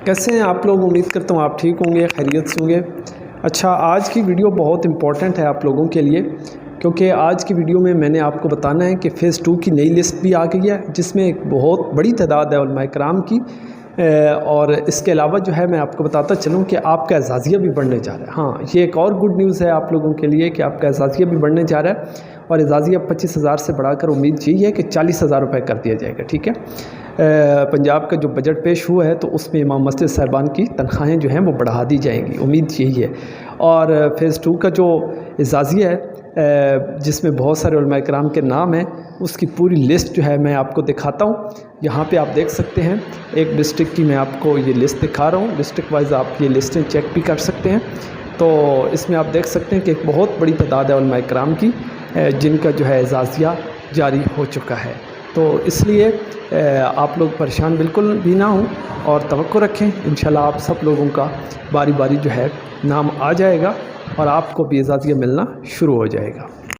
कैसे हैं आप लोग। उम्मीद करता हूँ आप ठीक होंगे, खैरियत से होंगे। अच्छा, आज की वीडियो बहुत इंपॉर्टेंट है आप लोगों के लिए, क्योंकि आज की वीडियो में मैंने आपको बताना है कि फ़ेज़ 2 की नई लिस्ट भी आ गई है, जिसमें एक बहुत बड़ी तादाद है उलमा इकराम की। और इसके अलावा जो है मैं आपको बताता चलूँ कि आपका एजाज़िया भी बढ़ने जा रहा है। हाँ, ये एक और गुड न्यूज़ है आप लोगों के लिए कि आपका एजाज़िया भी बढ़ने जा रहा है, और एजाज़िया 25,000 से बढ़ाकर उम्मीद यही है कि 40,000 रुपये कर दिया जाएगा। ठीक है, पंजाब का जो बजट पेश हुआ है तो उसमें इमाम मस्जिद साहिबान की तनख्वाहें जो हैं वो बढ़ा दी जाएंगी, उम्मीद यही है। और फ़ेज़ 2 का जो एजाज़िया है जिसमें बहुत सारे उलमा इकराम के नाम हैं, उसकी पूरी लिस्ट जो है मैं आपको दिखाता हूँ। यहाँ पे आप देख सकते हैं, एक डिस्ट्रिक्ट की मैं आपको ये लिस्ट दिखा रहा हूँ। डिस्ट्रिक्ट वाइज आप ये लिस्टें चेक भी कर सकते हैं। तो इसमें आप देख सकते हैं कि एक बहुत बड़ी तादाद है उलमा इकराम की जिनका जो है एजाज़िया जारी हो चुका है। तो इसलिए आप लोग परेशान बिल्कुल भी ना हों और तवक्को रखें। इंशाल्लाह आप सब लोगों का बारी बारी जो है नाम आ जाएगा और आपको भी एजाज़िया मिलना शुरू हो जाएगा।